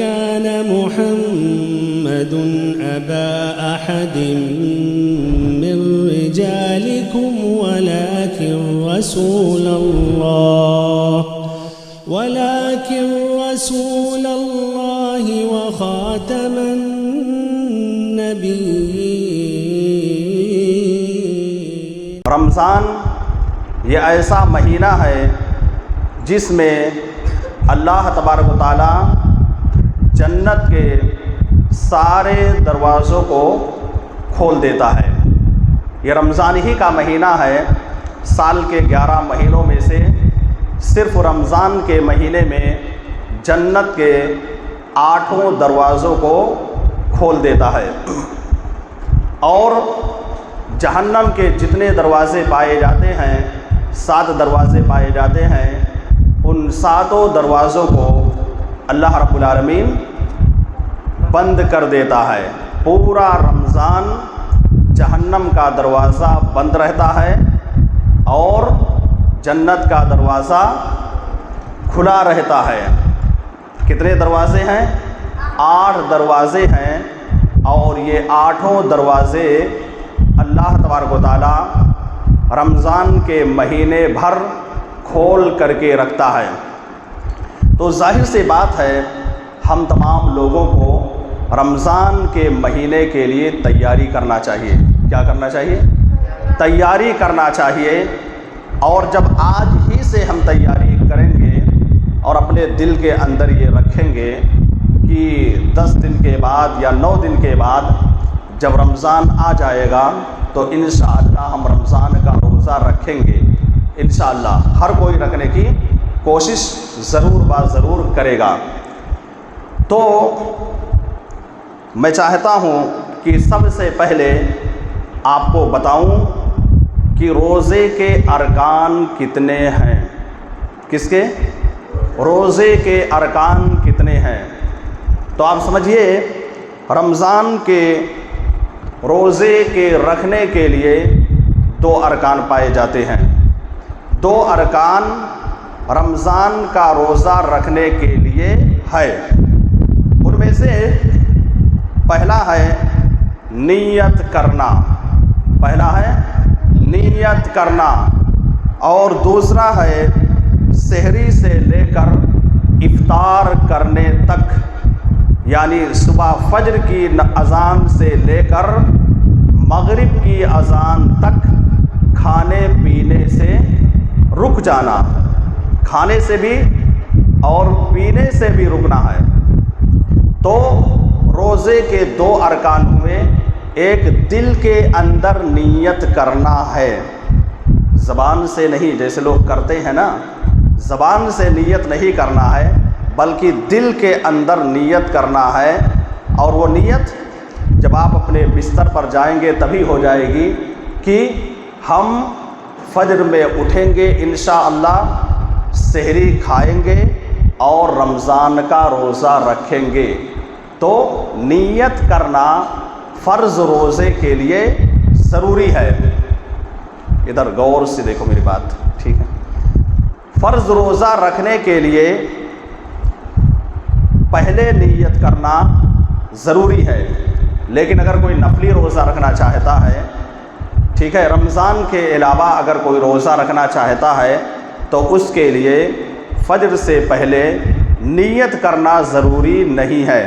كان محمد أبا أحد من رجالكم ولكن رسول الله وخاتم النبيين. رمضان یہ ایسا مہینہ ہے جس میں اللہ تبارک و تعالیٰ جنت کے سارے دروازوں کو کھول دیتا ہے. یہ رمضان ہی کا مہینہ ہے. سال کے 11 مہینوں میں سے صرف رمضان کے مہینے میں جنت کے 8 دروازوں کو کھول دیتا ہے، اور جہنم کے جتنے دروازے پائے جاتے ہیں، 7 دروازے پائے جاتے ہیں، ان 7 دروازوں کو اللہ رب العالمین بند کر دیتا ہے. پورا رمضان جہنم کا دروازہ بند رہتا ہے اور جنت کا دروازہ کھلا رہتا ہے. کتنے دروازے ہیں؟ 8 دروازے ہیں، اور یہ 8 دروازے اللہ تبارک و تعالیٰ رمضان کے مہینے بھر کھول کر کے رکھتا ہے. تو ظاہر سی بات ہے ہم تمام لوگوں کو رمضان کے مہینے کے لیے تیاری کرنا چاہیے. کیا کرنا چاہیے؟ تیاری کرنا چاہیے. اور جب آج ہی سے ہم تیاری کریں گے اور اپنے دل کے اندر یہ رکھیں گے کہ 10 دن کے بعد یا 9 دن کے بعد جب رمضان آ جائے گا تو انشاءاللہ ہم رمضان کا روزہ رکھیں گے. انشاءاللہ ہر کوئی رکھنے کی کوشش ضرور ضرور کرے گا. تو میں چاہتا ہوں کہ سب سے پہلے آپ کو بتاؤں کہ روزے کے ارکان کتنے ہیں. کس کے؟ روزے کے ارکان کتنے ہیں. تو آپ سمجھیے رمضان کے روزے کے رکھنے کے لیے 2 ارکان پائے جاتے ہیں. 2 ارکان رمضان کا روزہ رکھنے کے لیے ہے. ان میں سے پہلا ہے نیت کرنا. پہلا ہے نیت کرنا، اور دوسرا ہے سحری سے لے کر افطار کرنے تک، یعنی صبح فجر کی اذان سے لے کر مغرب کی اذان تک کھانے پینے سے رک جانا. کھانے سے بھی اور پینے سے بھی رکنا ہے. تو روزے کے 2 ارکان ہوئے. ایک دل کے اندر نیت کرنا ہے، زبان سے نہیں جیسے لوگ کرتے ہیں نا، زبان سے نیت نہیں کرنا ہے بلکہ دل کے اندر نیت کرنا ہے. اور وہ نیت جب آپ اپنے بستر پر جائیں گے تبھی ہو جائے گی کہ ہم فجر میں اٹھیں گے انشاءاللہ، سحری کھائیں گے اور رمضان کا روزہ رکھیں گے. تو نیت کرنا فرض روزے کے لیے ضروری ہے. ادھر غور سے دیکھو میری بات، ٹھیک ہے؟ فرض روزہ رکھنے کے لیے پہلے نیت کرنا ضروری ہے. لیکن اگر کوئی نفلی روزہ رکھنا چاہتا ہے، ٹھیک ہے، رمضان کے علاوہ اگر کوئی روزہ رکھنا چاہتا ہے تو اس کے لیے فجر سے پہلے نیت کرنا ضروری نہیں ہے.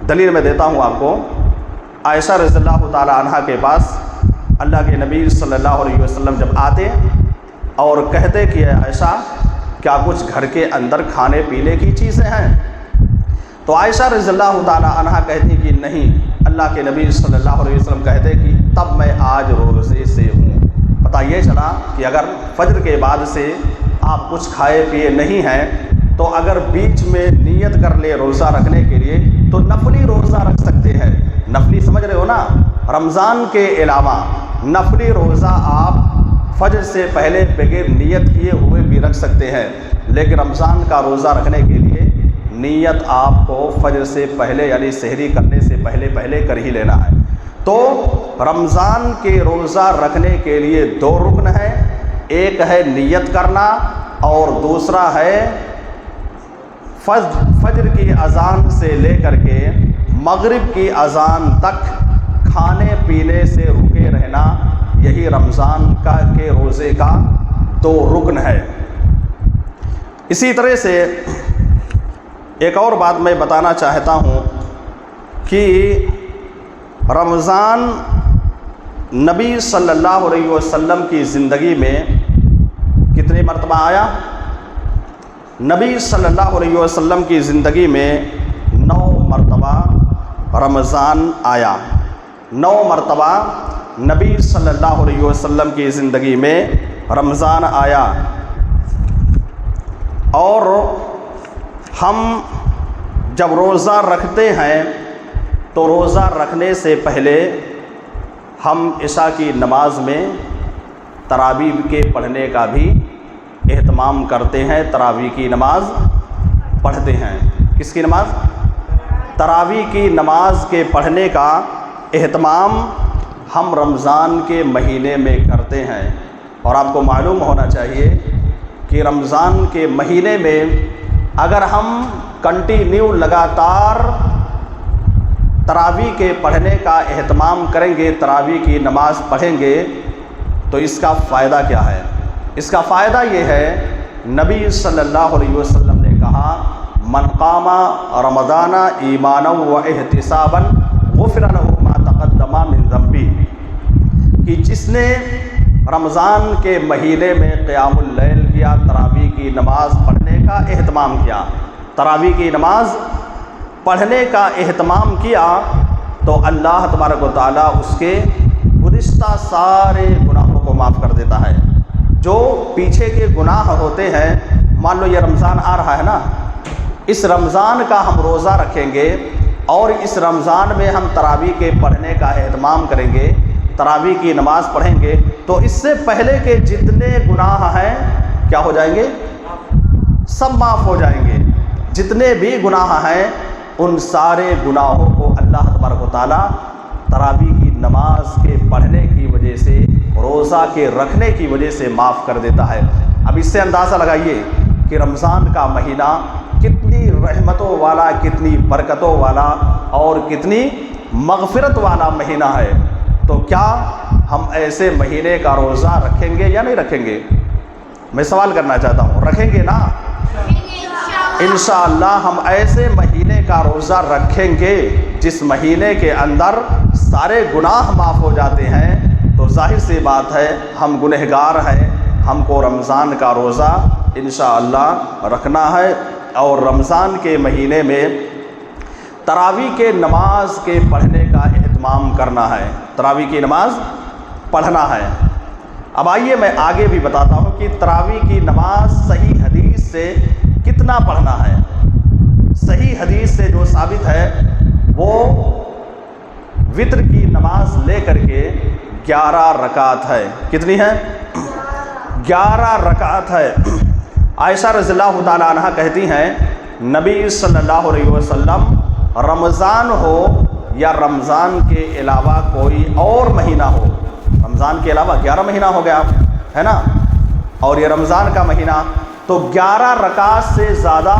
دلیل میں دیتا ہوں آپ کو. عائشہ رضی اللہ تعالی عنہ کے پاس اللہ کے نبی صلی اللہ علیہ وسلم جب آتے اور کہتے کہ اے عائشہ کیا کچھ گھر کے اندر کھانے پینے کی چیزیں ہیں؟ تو عائشہ رضی اللہ تعالی عنہ کہتی کہ نہیں. اللہ کے نبی صلی اللہ علیہ وسلم کہتے کہ تب میں آج روزے سے ہوں. پتہ یہ چلا کہ اگر فجر کے بعد سے آپ کچھ کھائے پیے نہیں ہیں تو اگر بیچ میں نیت کر لے روزہ رکھنے کے لیے تو نفلی روزہ رکھ سکتے ہیں. نفلی سمجھ رہے ہو نا؟ رمضان کے علاوہ نفلی روزہ آپ فجر سے پہلے بغیر نیت کیے ہوئے بھی رکھ سکتے ہیں. لیکن رمضان کا روزہ رکھنے کے لیے نیت آپ کو فجر سے پہلے یعنی سحری کرنے سے پہلے کر ہی لینا ہے. تو رمضان کے روزہ رکھنے کے لیے 2 رکن ہیں. ایک ہے نیت کرنا اور دوسرا ہے فجر کی اذان سے لے کر کے مغرب کی اذان تک کھانے پینے سے رکے رہنا، یہی رمضان کے روزے کا تو رکن ہے۔ اسی طرح سے ایک اور بات میں بتانا چاہتا ہوں کہ رمضان نبی صلی اللہ علیہ وسلم کی زندگی میں کتنے مرتبہ آیا؟ نبی صلی اللہ علیہ وسلم کی زندگی میں 9 مرتبہ رمضان آیا۔ 9 مرتبہ نبی صلی اللہ علیہ وسلم کی زندگی میں رمضان آیا۔ اور ہم جب روزہ رکھتے ہیں تو روزہ رکھنے سے پہلے ہم عشاء کی نماز میں تراویح کے پڑھنے کا بھی اہتمام کرتے ہیں، تراویح کی نماز پڑھتے ہیں۔ کس کی نماز؟ تراویح کی نماز کے پڑھنے کا اہتمام ہم رمضان کے مہینے میں کرتے ہیں۔ اور آپ کو معلوم ہونا چاہیے کہ رمضان کے مہینے میں اگر ہم کنٹینیو لگاتار تراویح کے پڑھنے کا اہتمام کریں گے، تراویح کی نماز پڑھیں گے، تو اس کا فائدہ کیا ہے؟ اس کا فائدہ یہ ہے، نبی صلی اللہ علیہ وسلم نے کہا من قام رمضان ایمانا و احتسابا غفر له ما تقدم من ذنبہ، کہ جس نے رمضان کے مہینے میں قیام اللیل کیا، تراویح کی نماز پڑھنے کا اہتمام کیا، تراویح کی نماز پڑھنے کا اہتمام کیا، تو اللہ تبارک و تعالیٰ اس کے گزشتہ سارے گناہوں کو معاف کر دیتا ہے۔ جو پیچھے کے گناہ ہوتے ہیں، مان لو یہ رمضان آ رہا ہے نا، اس رمضان کا ہم روزہ رکھیں گے اور اس رمضان میں ہم تراویح کے پڑھنے کا اہتمام کریں گے، تراویح کی نماز پڑھیں گے، تو اس سے پہلے کے جتنے گناہ ہیں کیا ہو جائیں گے؟ سب معاف ہو جائیں گے۔ جتنے بھی گناہ ہیں ان سارے گناہوں کو اللہ تبارک و تعالیٰ تراویح کی نماز کے پڑھنے کی وجہ سے، روزہ کے رکھنے کی وجہ سے معاف کر دیتا ہے۔ اب اس سے اندازہ لگائیے کہ رمضان کا مہینہ کتنی رحمتوں والا، کتنی برکتوں والا اور کتنی مغفرت والا مہینہ ہے۔ تو کیا ہم ایسے مہینے کا روزہ رکھیں گے یا نہیں رکھیں گے؟ میں سوال کرنا چاہتا ہوں، رکھیں گے نا؟ انشاءاللہ ہم ایسے مہینے کا روزہ رکھیں گے جس مہینے کے اندر سارے گناہ معاف ہو جاتے ہیں۔ تو ظاہر سی بات ہے ہم گنہگار ہیں، ہم کو رمضان کا روزہ انشاءاللہ رکھنا ہے، اور رمضان کے مہینے میں تراویح کے نماز کے پڑھنے کا اہتمام کرنا ہے، تراویح کی نماز پڑھنا ہے۔ اب آئیے میں آگے بھی بتاتا ہوں کہ تراویح کی نماز صحیح حدیث سے کتنا پڑھنا ہے۔ صحیح حدیث سے جو ثابت ہے وہ وتر کی نماز لے کر کے 11 رکعت ہے۔ کتنی ہے؟ 11 رکعت ہے۔ عائشہ رضی اللہ تعالیٰ عنہ کہتی ہیں نبی صلی اللہ علیہ وسلم رمضان ہو یا رمضان کے علاوہ کوئی اور مہینہ ہو، رمضان کے علاوہ 11 مہینہ ہو گیا ہے نا، اور یہ رمضان کا مہینہ، تو 11 رکعت سے زیادہ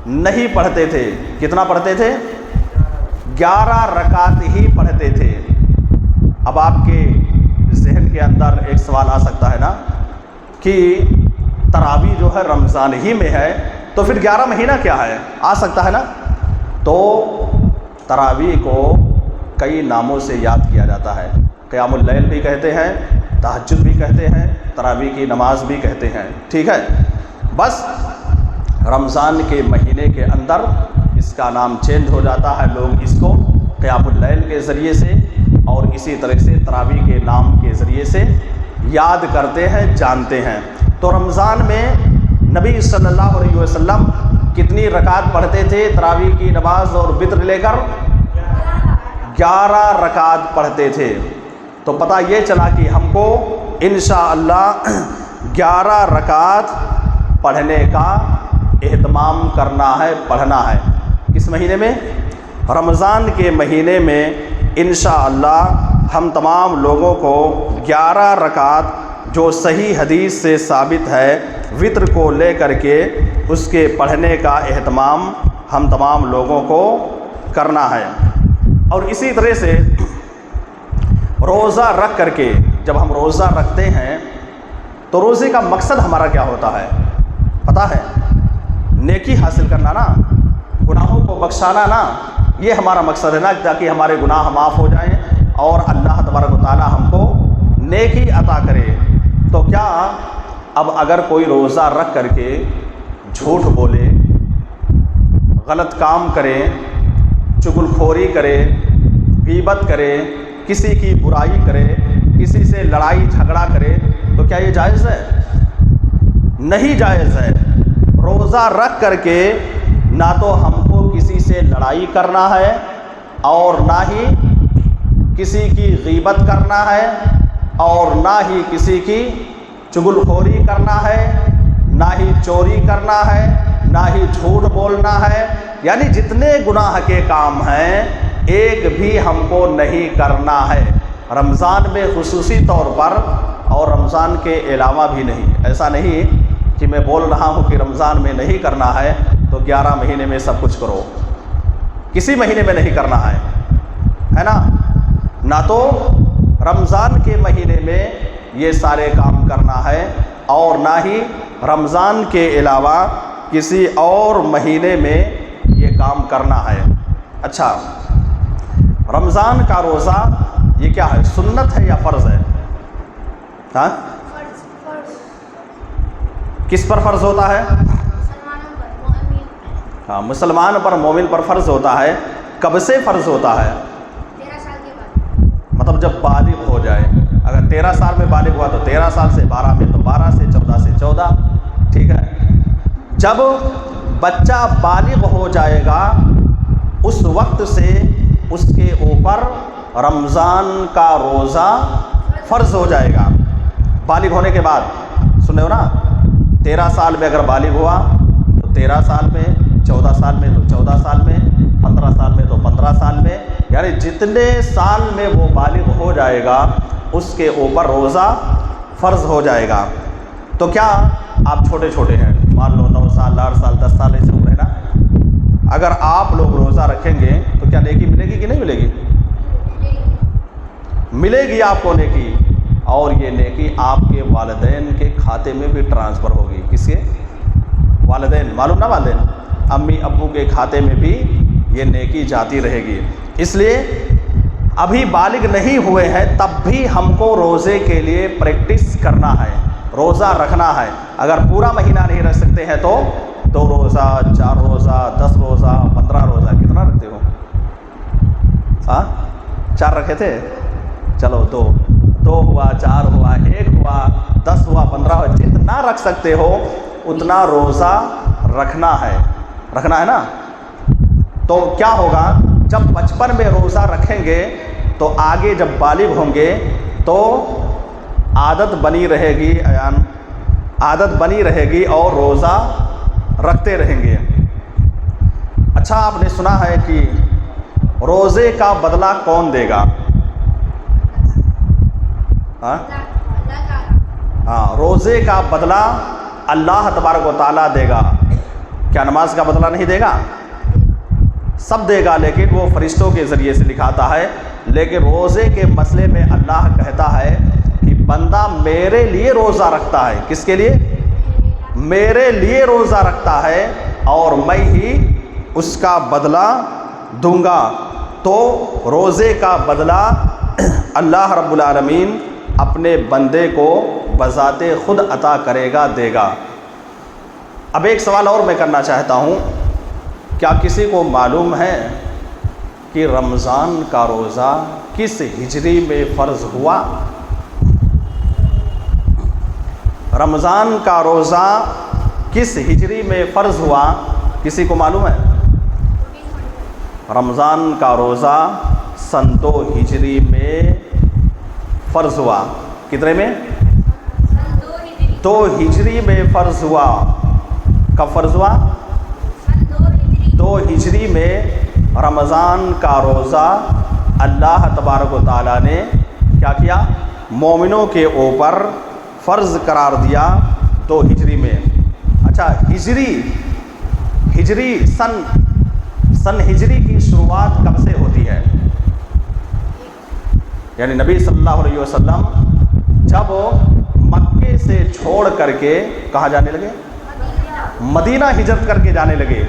نہیں پڑھتے تھے۔ کتنا پڑھتے تھے؟ 11 رکعت ہی پڑھتے تھے۔ اب آپ کے ذہن کے اندر ایک سوال آ سکتا ہے نا کہ تراویح جو ہے رمضان ہی میں ہے تو پھر 11 مہینہ کیا ہے؟ آ سکتا ہے نا۔ تو تراویح کو کئی ناموں سے یاد کیا جاتا ہے، قیام اللیل بھی کہتے ہیں، تہجد بھی کہتے ہیں، تراویح کی نماز بھی کہتے ہیں، ٹھیک ہے۔ بس رمضان کے مہینے کے اندر اس کا نام چینج ہو جاتا ہے، لوگ اس کو قیام اللیل کے ذریعے سے اور اسی طرح سے تراویح کے نام کے ذریعے سے یاد کرتے ہیں، جانتے ہیں۔ تو رمضان میں نبی صلی اللہ علیہ وسلم کتنی رکعت پڑھتے تھے تراویح کی نماز اور وتر لے کر؟ 11 رکعت پڑھتے تھے۔ تو پتہ یہ چلا کہ ہم کو انشاءاللہ 11 رکعت پڑھنے کا اہتمام کرنا ہے، پڑھنا ہے۔ کس مہینے میں؟ رمضان کے مہینے میں انشاءاللہ ہم تمام لوگوں کو 11 رکعت جو صحیح حدیث سے ثابت ہے وطر کو لے کر کے اس کے پڑھنے کا اہتمام ہم تمام لوگوں کو کرنا ہے۔ اور اسی طرح سے روزہ رکھ کر کے جب ہم روزہ رکھتے ہیں تو روزے کا مقصد ہمارا کیا ہوتا ہے پتہ ہے؟ نیکی حاصل کرنا نا، گناہوں کو بخشانا نا، یہ ہمارا مقصد ہے نا، تاکہ ہمارے گناہ معاف ہو جائیں اور اللہ تبارک و تعالی ہم کو نیکی عطا کرے۔ تو کیا اب اگر کوئی روزہ رکھ کر کے جھوٹ بولے، غلط کام کرے، چغل خوری کرے، غیبت کرے، کسی کی برائی کرے، کسی سے لڑائی جھگڑا کرے، تو کیا یہ جائز ہے؟ نہیں جائز ہے۔ روزہ رکھ کر کے نہ تو ہم کو کسی سے لڑائی کرنا ہے اور نہ ہی کسی کی غیبت کرنا ہے اور نہ ہی کسی کی چغل خوری کرنا ہے، نہ ہی چوری کرنا ہے، نہ ہی جھوٹ بولنا ہے، یعنی جتنے گناہ کے کام ہیں ایک بھی ہم کو نہیں کرنا ہے، رمضان میں خصوصی طور پر اور رمضان کے علاوہ بھی نہیں۔ ایسا نہیں کہ میں بول رہا ہوں کہ رمضان میں نہیں کرنا ہے تو 11 مہینے میں سب کچھ کرو، کسی مہینے میں نہیں کرنا ہے نا، نہ تو رمضان کے مہینے میں یہ سارے کام کرنا ہے اور نہ ہی رمضان کے علاوہ کسی اور مہینے میں یہ کام کرنا ہے۔ اچھا، رمضان کا روزہ یہ کیا ہے، سنت ہے یا فرض ہے؟ ہاں، کس پر فرض ہوتا ہے؟ ہاں، مسلمان پر، مومن پر فرض ہوتا ہے۔ کب سے فرض ہوتا ہے؟ 13 سال کے بعد، مطلب جب بالغ ہو جائے۔ اگر 13 سال میں بالغ ہوا تو 13 سال سے، 12 میں تو 12 سے، 14 سے 14، ٹھیک ہے۔ جب بچہ بالغ ہو جائے گا اس وقت سے اس کے اوپر رمضان کا روزہ فرض ہو جائے گا، بالغ ہونے کے بعد۔ سن رہے ہو نا، 13 سال میں اگر بالغ ہوا تو 13 سال میں، 14 سال میں تو 14 سال میں، 15 سال میں تو 15 سال میں، یعنی جتنے سال میں وہ بالغ ہو جائے گا اس کے اوپر روزہ فرض ہو جائے گا۔ تو کیا آپ چھوٹے چھوٹے ہیں، مان لو 9 سال، 8 سال، 10 سال ایسے عمر ہے نا، اگر آپ لوگ روزہ رکھیں گے تو کیا نیکی ملے گی کہ نہیں ملے گی؟ ملے گی آپ کو نیکی، اور یہ نیکی آپ کے والدین کے کھاتے میں بھی ٹرانسفر ہوگی۔ کس کے؟ والدین، معلوم نا، والدین، امی ابو کے کھاتے میں بھی یہ نیکی جاتی رہے گی۔ اس لیے ابھی بالغ نہیں ہوئے ہیں تب بھی ہم کو روزے کے لیے پریکٹس کرنا ہے، روزہ رکھنا ہے۔ اگر پورا مہینہ نہیں رکھ سکتے ہیں تو 2 روزہ، 4 روزہ، 10 روزہ، 15 روزہ، کتنا رکھتے ہو؟ ہاں، 4 رکھے تھے، چلو 2 ہوا، 4 ہوا، 1 ہوا، 10 ہوا، 15 ہوا، جتنا رکھ سکتے ہو اتنا روزہ رکھنا ہے نا۔ تو کیا ہوگا، جب بچپن میں روزہ رکھیں گے تو آگے جب بالغ ہوں گے تو عادت بنی رہے گی اور روزہ رکھتے رہیں گے۔ اچھا، آپ نے سنا ہے کہ روزے کا بدلہ کون دے گا؟ ہاں، روزے کا بدلہ اللہ تبارک و تعالیٰ دے گا۔ کیا نماز کا بدلہ نہیں دے گا؟ سب دے گا، لیکن وہ فرشتوں کے ذریعے سے لکھاتا ہے۔ لیکن روزے کے مسئلے میں اللہ کہتا ہے کہ بندہ میرے لیے روزہ رکھتا ہے۔ کس کے لیے؟ میرے لیے روزہ رکھتا ہے اور میں ہی اس کا بدلہ دوں گا۔ تو روزے کا بدلہ اللہ رب العالمین اپنے بندے کو بذات خود عطا کرے گا، دے گا۔ اب ایک سوال اور میں کرنا چاہتا ہوں، کیا کسی کو معلوم ہے کہ رمضان کا روزہ کس ہجری میں فرض ہوا؟ رمضان کا روزہ کس ہجری میں فرض ہوا، کسی کو معلوم ہے؟ رمضان کا روزہ سن 2 ہجری میں فرض ہوا۔ کتنے میں؟ 2 ہجری میں فرض ہوا۔ کب فرض ہوا؟ 2 ہجری میں رمضان کا روزہ اللہ تبارک و تعالیٰ نے کیا کیا؟ مومنوں کے اوپر فرض قرار دیا 2 ہجری میں. اچھا ہجری سن ہجری کی شروعات کب سے ہوتی ہے؟ یعنی نبی صلی اللہ علیہ وسلم جب مکے سے چھوڑ کر کے کہاں جانے لگے؟ مدینہ ہجرت کر کے جانے لگے.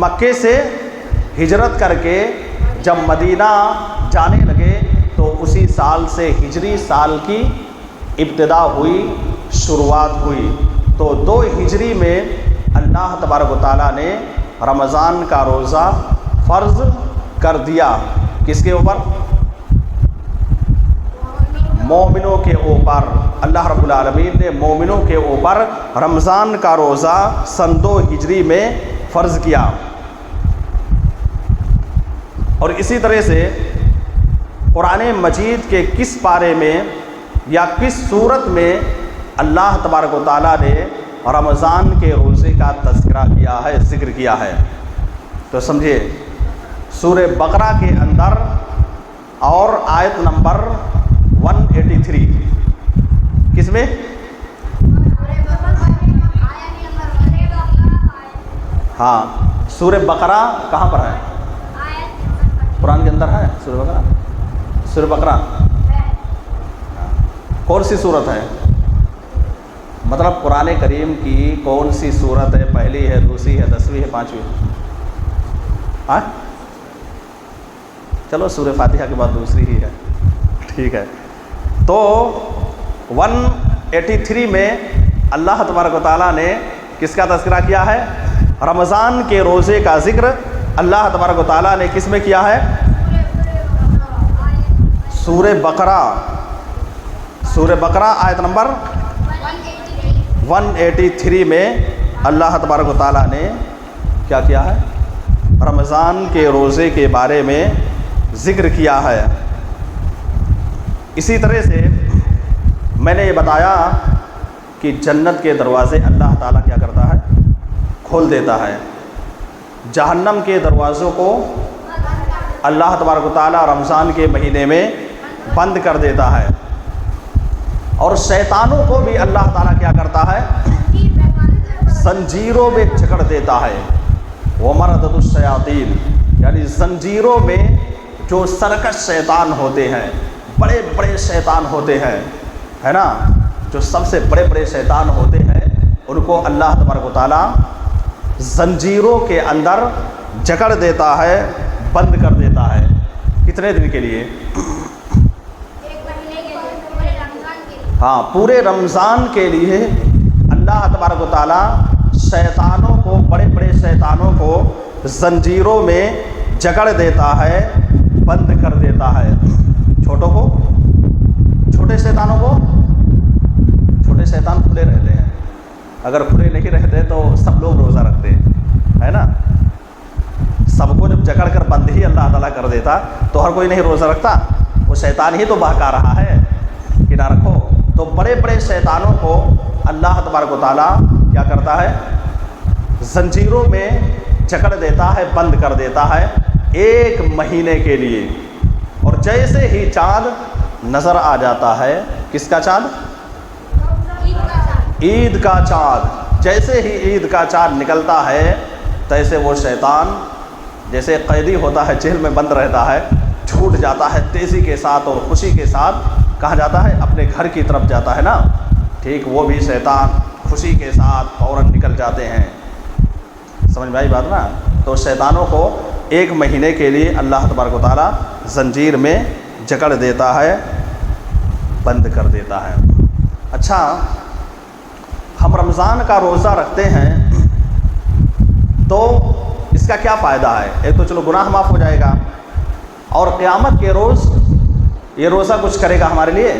مکے سے ہجرت کر کے جب مدینہ جانے لگے تو اسی سال سے ہجری سال کی ابتدا ہوئی، شروعات ہوئی. تو 2 ہجری میں اللہ تبارک و تعالیٰ نے رمضان کا روزہ فرض کر دیا. کس کے اوپر؟ مومنوں کے اوپر. اللہ رب العالمین نے مومنوں کے اوپر رمضان کا روزہ سن 2 ہجری میں فرض کیا. اور اسی طرح سے قرآن مجید کے کس پارے میں یا کس صورت میں اللہ تبارک و تعالیٰ نے رمضان کے روزے کا تذکرہ کیا ہے، ذکر کیا ہے؟ تو سمجھیے سورہ بقرہ کے اندر اور آیت نمبر 183. کس میں؟ ہاں سورہ بقرہ کہاں پر ہے؟ قرآن کے اندر ہے سورہ بقرہ. سورہ بقرہ کون سی صورت ہے؟ مطلب قرآن کریم کی کون سی صورت ہے؟ پہلی ہے، دوسری ہے، 10ویں ہے، 5ویں؟ ہاں چلو سورہ فاتحہ کے بعد دوسری ہی ہے، ٹھیک ہے. تو 183 میں اللہ تبارک و تعالیٰ نے کس کا تذکرہ کیا ہے؟ رمضان کے روزے کا ذکر اللہ تبارک و تعالیٰ نے کس میں کیا ہے؟ سورہ بقرہ آیت نمبر 183 میں اللہ تبارک و تعالیٰ نے کیا کیا ہے؟ رمضان کے روزے کے بارے میں ذکر کیا ہے. اسی طرح سے میں نے یہ بتایا کہ جنت کے دروازے اللہ تعالیٰ کیا کرتا ہے؟ کھول دیتا ہے. جہنم کے دروازوں کو اللہ تبارک و تعالیٰ رمضان کے مہینے میں بند کر دیتا ہے. اور شیطانوں کو بھی اللہ تعالیٰ کیا کرتا ہے؟ زنجیروں میں جکڑ دیتا ہے. وَمَرَدَتُ الشَّيَاطِينَ یعنی زنجیروں میں جو سرکش شیطان ہوتے ہیں، بڑے بڑے شیطان ہوتے ہیں، ہے نا، جو سب سے بڑے بڑے شیطان ہوتے ہیں، ان کو اللہ تبارک و تعالیٰ زنجیروں کے اندر جکڑ دیتا ہے، بند کر دیتا ہے. کتنے دن کے لیے؟ ہاں پورے رمضان کے لیے اللہ تبارک و تعالیٰ شیطانوں کو، بڑے بڑے شیطانوں کو زنجیروں میں جکڑ دیتا ہے، بند کر دیتا ہے. چھوٹے شیطانوں کو، چھوٹے شیطان کھلے رہتے ہیں. اگر کھلے نہیں رہتے تو سب لوگ روزہ رکھتے ہیں، ہے نا. سب کو جب جکڑ کر بند ہی اللہ تعالیٰ کر دیتا تو ہر کوئی نہیں روزہ رکھتا. وہ شیطان ہی تو بہکا رہا ہے کہ نہ رکھو. تو بڑے بڑے شیطانوں کو اللہ تبارک و تعالیٰ کیا کرتا ہے؟ زنجیروں میں جکڑ دیتا ہے، بند کر دیتا ہے 1 مہینے کے لیے. اور جیسے ہی چاند نظر آ جاتا ہے، کس کا چاند؟ عید کا چاند. جیسے ہی عید کا چاند نکلتا ہے تیسے وہ شیطان جیسے قیدی ہوتا ہے، جیل میں بند رہتا ہے، چھوٹ جاتا ہے تیزی کے ساتھ اور خوشی کے ساتھ. کہاں جاتا ہے؟ اپنے گھر کی طرف جاتا ہے نا. ٹھیک وہ بھی شیطان خوشی کے ساتھ فوراً نکل جاتے ہیں. سمجھ میں آئی بات نا. تو شیطانوں کو 1 مہینے کے لیے اللہ تبارک و تعالیٰ زنجیر میں جکڑ دیتا ہے، بند کر دیتا ہے. اچھا ہم رمضان کا روزہ رکھتے ہیں تو اس کا کیا فائدہ ہے؟ ایک تو چلو گناہ معاف ہو جائے گا، اور قیامت کے روز یہ روزہ کچھ کرے گا ہمارے لیے.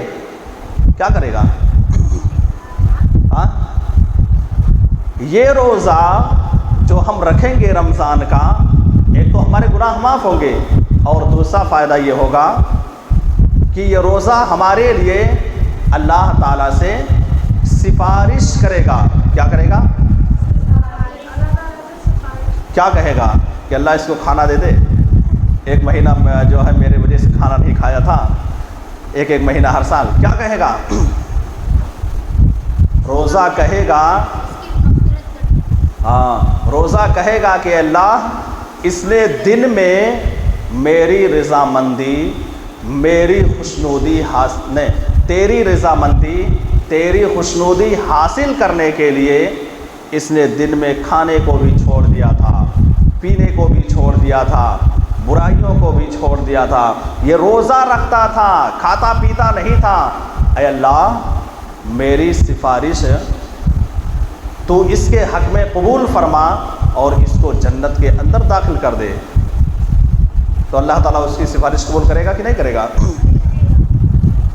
کیا کرے گا؟ ہاں یہ روزہ جو ہم رکھیں گے رمضان کا، ایک تو ہمارے گناہ معاف ہوں گے، اور دوسرا فائدہ یہ ہوگا کہ یہ روزہ ہمارے لیے اللہ تعالیٰ سے سفارش کرے گا. کیا کرے گا؟ کیا کہے گا کہ اللہ اس کو کھانا دے دے. 1 مہینہ جو ہے میرے وجہ سے کھانا نہیں کھایا تھا، 1 مہینہ ہر سال. کیا کہے گا؟ روزہ کہے گا، اس کی مغفرت کر دی۔ ہاں روزہ کہے گا کہ اللہ اس نے دن میں میری رضامندی، میری خوشنودی تیری رضامندی، تیری خوشنودی حاصل کرنے کے لیے اس نے دن میں کھانے کو بھی چھوڑ دیا تھا، پینے کو بھی چھوڑ دیا تھا، برائیوں کو بھی چھوڑ دیا تھا، یہ روزہ رکھتا تھا، کھاتا پیتا نہیں تھا۔ اے اللہ میری سفارش تو اس کے حق میں قبول فرما اور اس کو جنت کے اندر داخل کر دے۔ تو اللہ تعالیٰ اس کی سفارش قبول کرے گا کہ نہیں کرے گا؟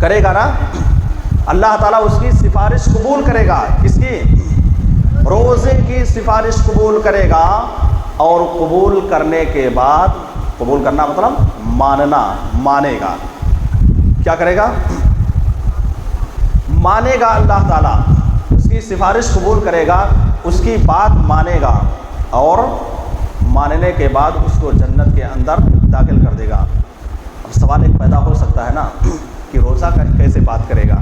کرے گا نا؟ اللہ تعالیٰ اس کی سفارش قبول کرے گا، کس کی؟ روزے کی سفارش قبول کرے گا، اور قبول کرنے کے بعد، قبول کرنا مطلب ماننا، مانے گا، کیا کرے گا؟ مانے گا اللہ تعالیٰ، اس کی سفارش قبول کرے گا، اس کی بات مانے گا، اور ماننے کے بعد اس کو جنت کے اندر داخل کر دے گا۔ اب سوال ایک پیدا ہو سکتا ہے نا کہ روزہ کیسے بات کرے گا؟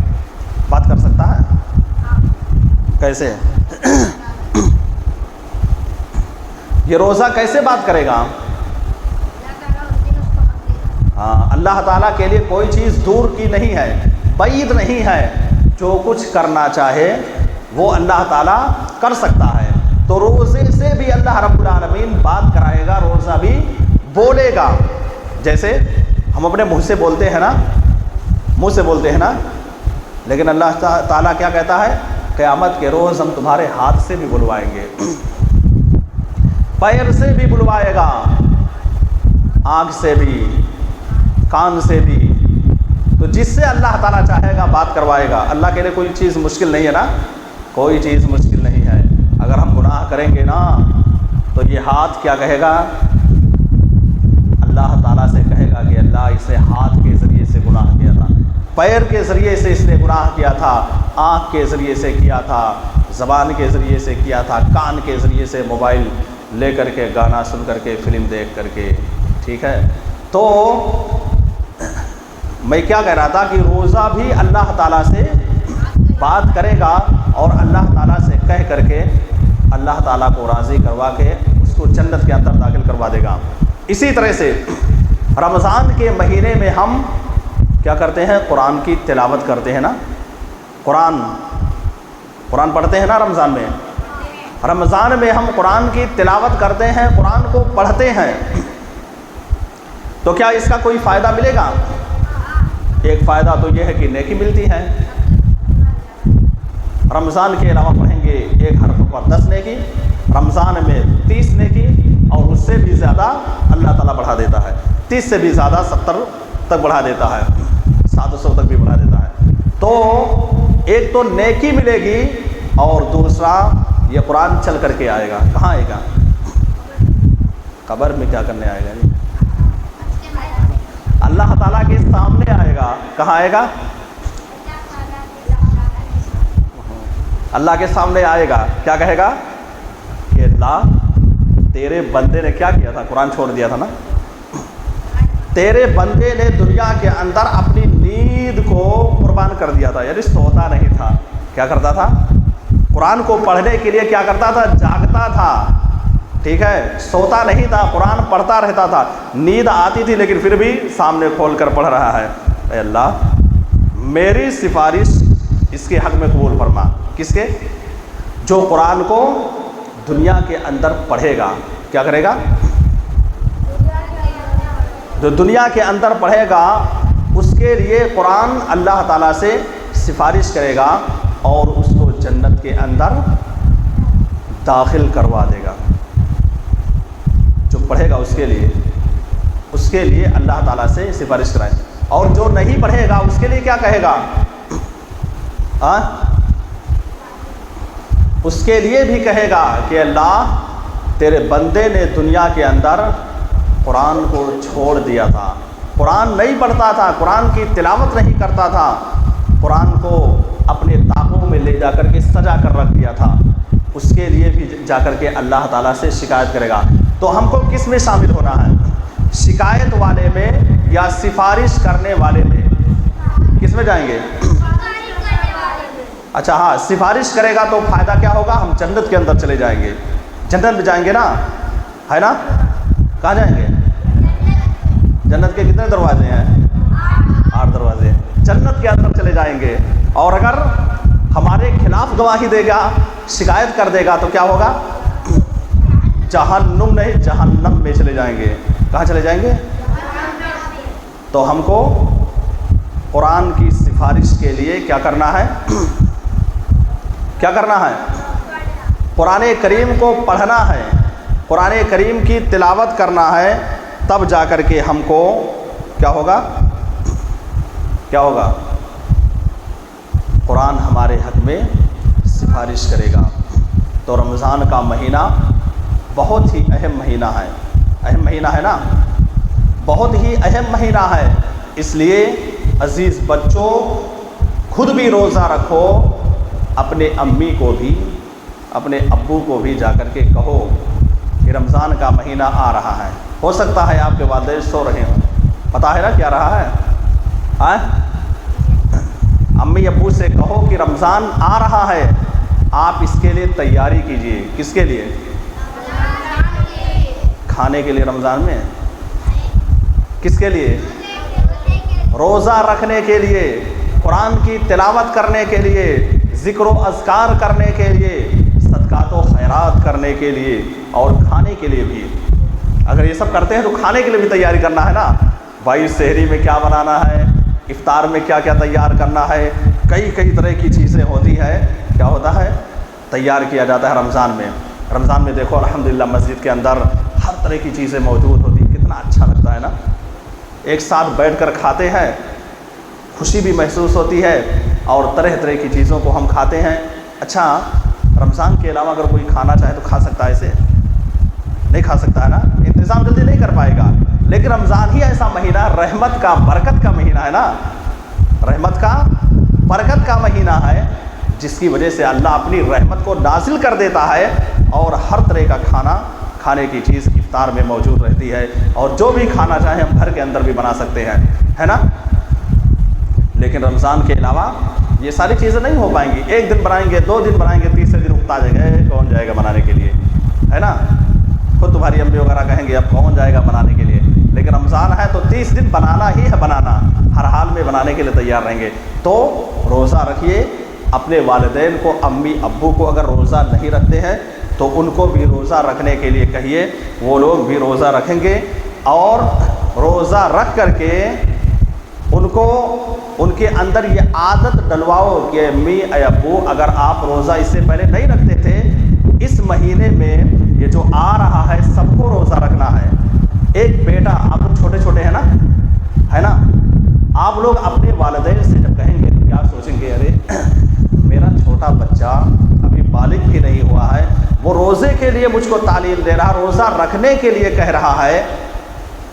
بات کر سکتا ہے؟ کیسے؟ یہ روزہ کیسے بات کرے گا؟ ہاں اللہ تعالیٰ کے لیے کوئی چیز دور کی نہیں ہے، بعید نہیں ہے، جو کچھ کرنا چاہے وہ اللہ تعالیٰ کر سکتا ہے۔ تو روزے سے بھی اللہ رب العالمین بات کرائے گا، روزہ بھی بولے گا۔ جیسے ہم اپنے منہ سے بولتے ہیں نا، منہ سے بولتے ہیں نا، لیکن اللہ تعالیٰ کیا کہتا ہے؟ قیامت کے روز ہم تمہارے ہاتھ سے بھی بلوائیں گے، پیر سے بھی بلوائے گا، آنکھ سے بھی، کان سے بھی۔ تو جس سے اللہ تعالیٰ چاہے گا بات کروائے گا۔ اللہ کے لیے کوئی چیز مشکل نہیں ہے نا، کوئی چیز مشکل نہیں ہے۔ اگر ہم گناہ کریں گے نا تو یہ ہاتھ کیا کہے گا؟ اللہ تعالیٰ سے کہے گا کہ اللہ اسے ہاتھ کے ذریعے سے گناہ کیا تھا، پیر کے ذریعے سے اس نے گناہ کیا تھا، آنکھ کے ذریعے سے کیا تھا، زبان کے ذریعے سے کیا تھا، کان کے ذریعے سے موبائل لے کر کے، گانا سن کر کے، فلم دیکھ کر کے، ٹھیک ہے۔ تو میں کیا کہہ رہا تھا کہ روزہ بھی اللہ تعالیٰ سے بات کرے گا، اور اللہ تعالیٰ سے کہہ کر کے اللہ تعالیٰ کو راضی کروا کے اس کو جنت کے اندر داخل کروا دے گا۔ اسی طرح سے رمضان کے مہینے میں ہم کیا کرتے ہیں؟ قرآن کی تلاوت کرتے ہیں نا، قرآن پڑھتے ہیں نا رمضان میں۔ رمضان میں ہم قرآن کی تلاوت کرتے ہیں، قرآن کو پڑھتے ہیں، تو کیا اس کا کوئی فائدہ ملے گا؟ ایک فائدہ تو یہ ہے کہ نیکی ملتی ہے۔ رمضان کے علاوہ پڑھیں گے ایک حرف پر 10 نیکی، رمضان میں 30 نیکی، اور اس سے بھی زیادہ اللہ تعالیٰ بڑھا دیتا ہے، 30 سے بھی زیادہ 70 تک بڑھا دیتا ہے، 700 تک بھی بڑھا دیتا ہے۔ تو ایک تو نیکی ملے گی، اور دوسرا یہ قرآن چل کر کے آئے گا۔ کہاں آئے گا؟ قبر میں کیا کرنے آئے گا جی؟ اللہ تعالیٰ کے سامنے آئے گا۔ کہاں آئے گا؟ اللہ کے سامنے آئے گا، کیا کہے گا؟ کہ اللہ تیرے بندے نے کیا کیا تھا؟ قرآن چھوڑ دیا تھا نا۔ تیرے بندے نے دنیا کے اندر اپنی نیند کو قربان کر دیا تھا، یعنی سوتا نہیں تھا، کیا کرتا تھا؟ قرآن کو پڑھنے کے لیے کیا کرتا تھا؟ جاگتا تھا، ٹھیک ہے، سوتا نہیں تھا، قرآن پڑھتا رہتا تھا، نیند آتی تھی لیکن پھر بھی سامنے کھول کر پڑھ رہا ہے۔ اے اللہ میری سفارش اس کے حق میں قبول فرما۔ کس کے؟ جو قرآن کو دنیا کے اندر پڑھے گا، کیا کرے گا؟ جو دنیا کے اندر پڑھے گا اس کے لیے قرآن اللہ تعالیٰ سے سفارش کرے گا، اور اس کو جنت کے اندر داخل کروا دے گا۔ جو پڑھے گا اس کے لیے اللہ تعالیٰ سے سفارش کرائے، اور جو نہیں پڑھے گا اس کے لیے کیا کہے گا؟ اس کے لیے بھی کہے گا کہ اللہ تیرے بندے نے دنیا کے اندر قرآن کو چھوڑ دیا تھا، قرآن نہیں پڑھتا تھا، قرآن کی تلاوت نہیں کرتا تھا، قرآن کو اپنے طاقوں میں لے جا کر کے سجا کر رکھ دیا تھا، اس کے لیے بھی جا کر کے اللہ تعالیٰ سے شکایت کرے گا۔ تو ہم کو کس میں شامل ہونا ہے؟ شکایت والے میں یا سفارش کرنے والے میں؟ کس میں جائیں گے؟ اچھا ہاں، سفارش کرے گا تو فائدہ کیا ہوگا؟ ہم جنت کے اندر چلے جائیں گے، جنت میں جائیں گے نا، ہے نا؟ کہاں جائیں گے؟ جنت کے کتنے دروازے ہیں؟ 8 دروازے، جنت کے اندر چلے جائیں گے۔ اور اگر ہمارے خلاف گواہی دے گا، شکایت کر دے گا تو کیا ہوگا؟ جہنم نہیں، جہنم میں چلے جائیں گے۔ کہاں چلے جائیں گے؟ تو ہم کو قرآن کی سفارش کے لیے کیا کرنا ہے؟ کیا کرنا ہے؟ قرآن کریم کو پڑھنا ہے، قرآن کریم کی تلاوت کرنا ہے، تب جا کر کے ہم کو کیا ہوگا؟ کیا ہوگا؟ قرآن ہمارے حق میں سفارش کرے گا۔ تو رمضان کا مہینہ بہت ہی اہم مہینہ ہے، اہم مہینہ ہے نا، بہت ہی اہم مہینہ ہے۔ اس لیے عزیز بچوں، خود بھی روزہ رکھو، اپنے امی کو بھی، اپنے ابو کو بھی جا کر کے کہو کہ رمضان کا مہینہ آ رہا ہے۔ ہو سکتا ہے آپ کے والدین سو رہے ہوں، پتہ ہے نا کیا رہا ہے؟ امی ابو سے کہو کہ رمضان آ رہا ہے، آپ اس کے لیے تیاری کیجئے۔ کس کے لیے؟ کھانے کے لیے رمضان میں؟ کس کے لیے؟ روزہ رکھنے کے لیے، قرآن کی تلاوت کرنے کے لیے، ذکر و اذکار کرنے کے لیے، صدقات و خیرات کرنے کے لیے، اور کھانے کے لیے بھی۔ اگر یہ سب کرتے ہیں تو کھانے کے لیے بھی تیاری کرنا ہے نا، بھائی سحری میں کیا بنانا ہے، افطار میں کیا کیا تیار کرنا ہے، کئی طرح کی چیزیں ہوتی ہے، کیا ہوتا ہے؟ تیار کیا جاتا ہے رمضان میں۔ رمضان میں دیکھو الحمدللہ مسجد کے اندر ہر طرح کی چیزیں موجود ہوتی ہیں، کتنا اچھا لگتا ہے نا، ایک ساتھ بیٹھ کر کھاتے ہیں، خوشی بھی محسوس ہوتی ہے، اور طرح طرح کی چیزوں کو ہم کھاتے ہیں۔ اچھا، رمضان کے علاوہ اگر کوئی کھانا چاہے تو کھا سکتا ہے، اسے نہیں کھا سکتا ہے نا، انتظام جلدی نہیں کر پائے گا۔ لیکن رمضان ہی ایسا مہینہ، رحمت کا، برکت کا مہینہ ہے نا، رحمت کا، برکت کا مہینہ ہے، جس کی وجہ سے اللہ اپنی رحمت کو نازل کر دیتا ہے، اور ہر طرح کا کھانا، کھانے کی چیز افطار میں موجود رہتی ہے، اور جو بھی کھانا چاہیں ہم گھر کے اندر بھی بنا سکتے ہیں، ہے نا۔ لیکن رمضان کے علاوہ یہ ساری چیزیں نہیں ہو پائیں گی۔ ایک دن بنائیں گے، 2 دن بنائیں گے، تیسرے دن اکتا جائے گا، کون جائے گا بنانے کے لیے، ہے نا۔ خود تمہاری امی وغیرہ کہیں گے اب کون جائے گا بنانے کے لیے، لیکن رمضان ہے تو 30 دن بنانا ہی ہے، بنانا، ہر حال میں بنانے کے لیے تیار رہیں گے۔ تو روزہ رکھیے، اپنے والدین کو، امی ابو کو اگر روزہ نہیں رکھتے ہیں تو ان کو بھی روزہ رکھنے کے لیے کہیے، وہ لوگ بھی روزہ رکھیں گے، اور روزہ رکھ کر کے ان کو، ان کے اندر یہ عادت ڈلواؤ کہ امی ابو اگر آپ روزہ اس سے پہلے نہیں رکھتے تھے، اس مہینے میں یہ جو آ رہا ہے سب کو روزہ رکھنا ہے۔ ایک بیٹا، آپ لوگ چھوٹے چھوٹے ہیں نا، ہے نا، آپ لوگ اپنے والدین سے جب کہیں گے تو کیا سوچیں گے؟ ارے میرا چھوٹا بچہ ابھی بالغ بھی نہیں ہوا ہے، وہ روزے کے لیے مجھ کو تعلیم دے رہا، روزہ رکھنے کے لیے کہہ رہا ہے۔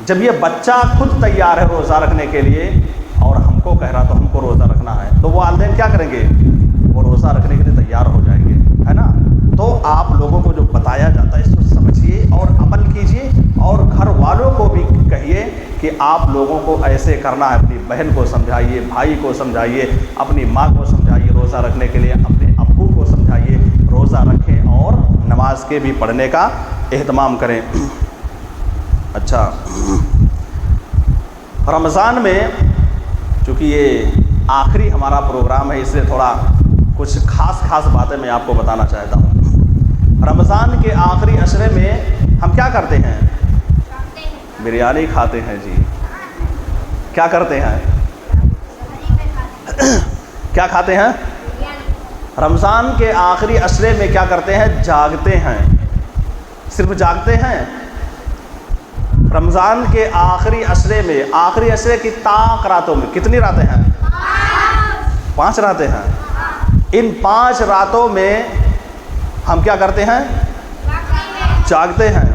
جب یہ بچہ خود تیار ہے روزہ رکھنے کے لیے اور ہم کو کہہ رہا تو ہم کو روزہ رکھنا ہے، تو وہ والدین کیا کریں گے؟ وہ روزہ رکھنے کے لیے تیار ہو جائیں گے، ہے نا۔ تو آپ لوگوں کو جو بتایا جاتا ہے اس کو سمجھیے اور عمل کیجیے، اور گھر والوں کو بھی کہیے کہ آپ لوگوں کو ایسے کرنا ہے، اپنی بہن کو سمجھائیے، بھائی کو سمجھائیے، اپنی ماں کو سمجھائیے روزہ رکھنے کے لیے، اپنے ابو کو سمجھائیے روزہ رکھیں، اور نماز کے بھی پڑھنے کا اہتمام کریں۔ اچھا، رمضان میں چونکہ یہ آخری ہمارا پروگرام ہے، اس لیے تھوڑا کچھ خاص باتیں میں آپ کو بتانا چاہتا ہوں۔ رمضان کے آخری عشرے میں ہم کیا کرتے ہیں؟ بریانی کھاتے ہیں جی۔ کیا کرتے ہیں؟ کیا کھاتے ہیں؟ رمضان کے آخری عشرے میں کیا کرتے ہیں؟ جاگتے ہیں۔ صرف جاگتے ہیں؟ رمضان کے آخری عشرے میں، آخری عشرے کی طاق راتوں میں کتنی راتیں ہیں؟ 5 راتیں ہیں۔ ان 5 راتوں میں ہم کیا کرتے ہیں؟ جاگتے ہیں۔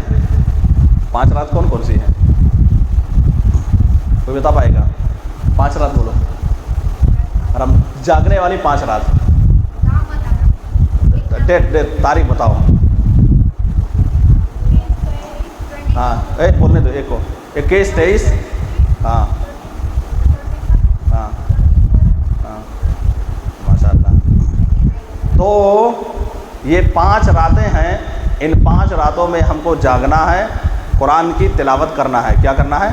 5 رات کون کون سی ہیں؟ کوئی بتا پائے گا؟ 5 رات بولو، جاگنے والی 5 رات، ڈیٹ تاریخ بتاؤ۔ ہاں، ایک بولنے دو، ایک کو 21 23، ہاں ہاں ہاں، ماشاء اللہ۔ تو یہ 5 راتیں ہیں، ان 5 راتوں میں ہم کو جاگنا ہے، قرآن کی تلاوت کرنا ہے۔ کیا کرنا ہے؟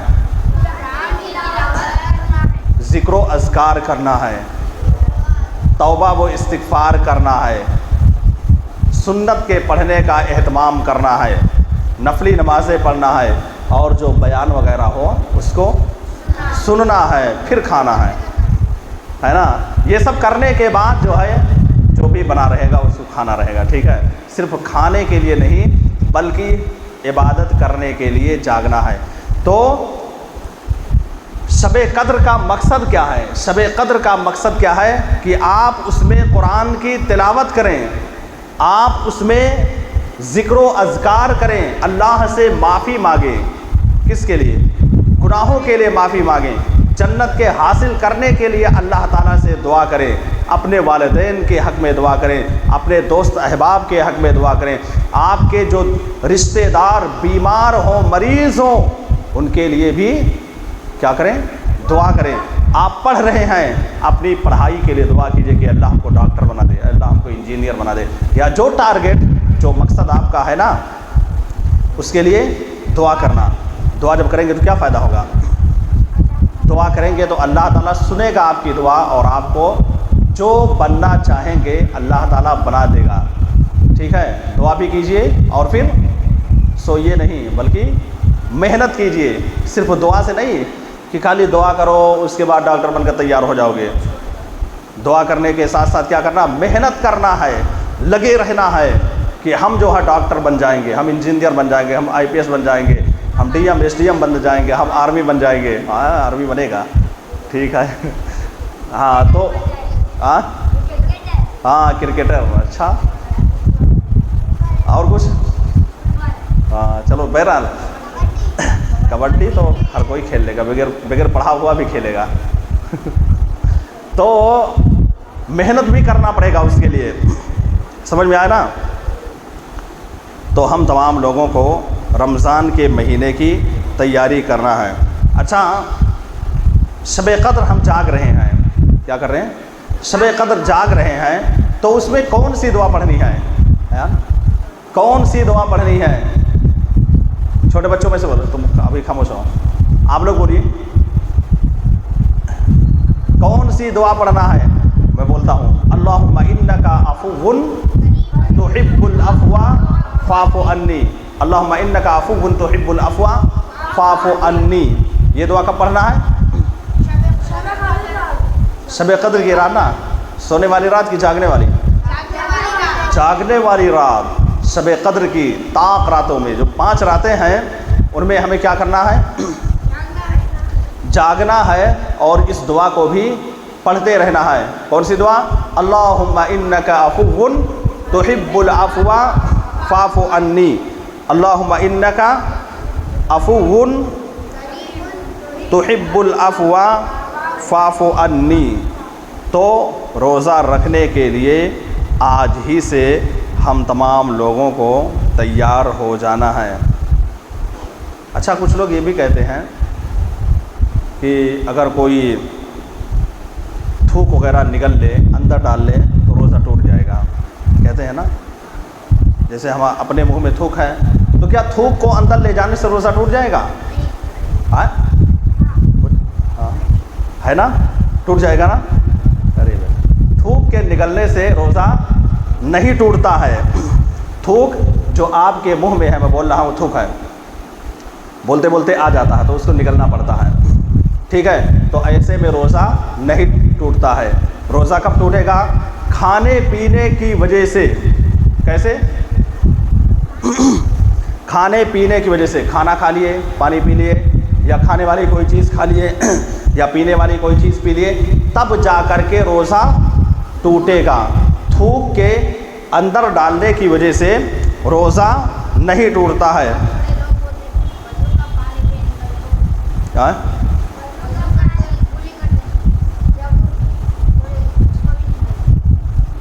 ذکر و اذکار کرنا ہے، توبہ و استغفار کرنا ہے، سنت کے پڑھنے کا اہتمام کرنا ہے، نفلی نمازیں پڑھنا ہے، اور جو بیان وغیرہ ہو اس کو سننا ہے، پھر کھانا ہے نا۔ یہ سب کرنے کے بعد جو ہے جو بھی بنا رہے گا اس کو کھانا رہے گا، ٹھیک ہے۔ صرف کھانے کے لیے نہیں بلکہ عبادت کرنے کے لیے جاگنا ہے۔ تو شب قدر کا مقصد کیا ہے؟ شب قدر کا مقصد کیا ہے کہ آپ اس میں قرآن کی تلاوت کریں، آپ اس میں ذکر و اذکار کریں، اللہ سے معافی مانگیں۔ کس کے لیے؟ گناہوں کے لیے معافی مانگیں، جنت کے حاصل کرنے کے لیے اللہ تعالیٰ سے دعا کریں، اپنے والدین کے حق میں دعا کریں، اپنے دوست احباب کے حق میں دعا کریں، آپ کے جو رشتہ دار بیمار ہوں، مریض ہوں، ان کے لیے بھی کیا کریں؟ دعا کریں۔ آپ پڑھ رہے ہیں، اپنی پڑھائی کے لیے دعا کیجئے کہ اللہ ہم کو ڈاکٹر بنا دے، اللہ ہم کو انجینئر بنا دے، یا جو ٹارگٹ، جو مقصد آپ کا ہے نا، اس کے لیے دعا کرنا۔ دعا جب کریں گے تو کیا فائدہ ہوگا؟ دعا کریں گے تو اللہ تعالیٰ سنے گا آپ کی دعا، اور آپ کو جو بننا چاہیں گے اللہ تعالیٰ بنا دے گا، ٹھیک ہے۔ دعا بھی کیجئے، اور پھر سوئیے نہیں بلکہ محنت کیجئے۔ صرف دعا سے نہیں کہ خالی دعا کرو اس کے بعد ڈاکٹر بن کر تیار ہو جاؤ گے۔ دعا کرنے کے ساتھ ساتھ کیا کرنا؟ محنت کرنا ہے، لگے رہنا ہے کہ ہم جو ہے ڈاکٹر بن جائیں گے، ہم انجینئر بن جائیں گے، ہم IPS بن جائیں گے، ہم DM SDM بن جائیں گے، ہم آرمی بن جائیں گے۔ ہاں آرمی بنے گا، ٹھیک ہے۔ ہاں تو ہاں کرکٹر، اچھا، اور کچھ؟ ہاں چلو، بہرحال کبڈی تو ہر کوئی کھیل لے گا، بغیر پڑھا ہوا بھی کھیلے گا۔ تو محنت بھی کرنا پڑے گا اس کے لیے، سمجھ میں آیا نا؟ تو ہم تمام لوگوں کو رمضان کے مہینے کی تیاری کرنا ہے۔ اچھا، شب قدر ہم جاگ رہے ہیں، کیا کر رہے ہیں؟ شب قدر جاگ رہے ہیں، تو اس میں کون سی دعا پڑھنی ہے؟ کون سی دعا پڑھنی ہے؟ چھوٹے بچوں میں سے بولو، تم ابھی خاموش ہو، آپ لوگ بولیے کون سی دعا پڑھنا ہے؟ میں بولتا ہوں، اللہم انکا عفو تحب العفو فاعف عنی، اللہم انکا عفو تحب العفو فاعف عنی۔ یہ دعا کب پڑھنا ہے؟ شب قدر کی رات نا، سونے والی رات کی جاگنے والی؟ جاگنے والی رات، شب قدر کی طاق راتوں میں جو 5 راتیں ہیں ان میں ہمیں کیا کرنا ہے؟ جاگنا ہے، اور اس دعا کو بھی پڑھتے رہنا ہے۔ کون سی دعا؟ اللہم انکا عفو تحب العفو فاعف عنی، اللہم انکا عفو تحب العفو فاعف عنی۔ تو روزہ رکھنے کے لیے آج ہی سے ہم تمام لوگوں کو تیار ہو جانا ہے۔ اچھا، کچھ لوگ یہ بھی کہتے ہیں کہ اگر کوئی تھوک وغیرہ نگل لے، اندر ڈال لے تو روزہ ٹوٹ جائے گا، کہتے ہیں نا۔ جیسے ہم اپنے منہ میں تھوک ہے، تو کیا تھوک کو اندر لے جانے سے روزہ ٹوٹ جائے گا؟ ہاں ہے نا، ٹوٹ جائے گا نا۔ ارے تھوک کے نگلنے سے روزہ نہیں ٹوٹتا ہے۔ تھوک جو آپ کے منہ میں ہے، میں بول رہا ہوں تھوک ہے، بولتے بولتے آ جاتا ہے تو اس کو نگلنا پڑتا ہے، ٹھیک ہے۔ تو ایسے میں روزہ نہیں ٹوٹتا ہے۔ روزہ کب ٹوٹے گا؟ کھانے پینے کی وجہ سے۔ کیسے؟ کھانے پینے کی وجہ سے، کھانا کھا لیے، پانی پی لیے، یا کھانے والی کوئی چیز کھا لیے یا پینے والی کوئی چیز پی لیے، تب جا کر کے روزہ ٹوٹے گا۔ تھوک کے اندر ڈالنے کی وجہ سے روزہ نہیں ٹوٹتا ہے۔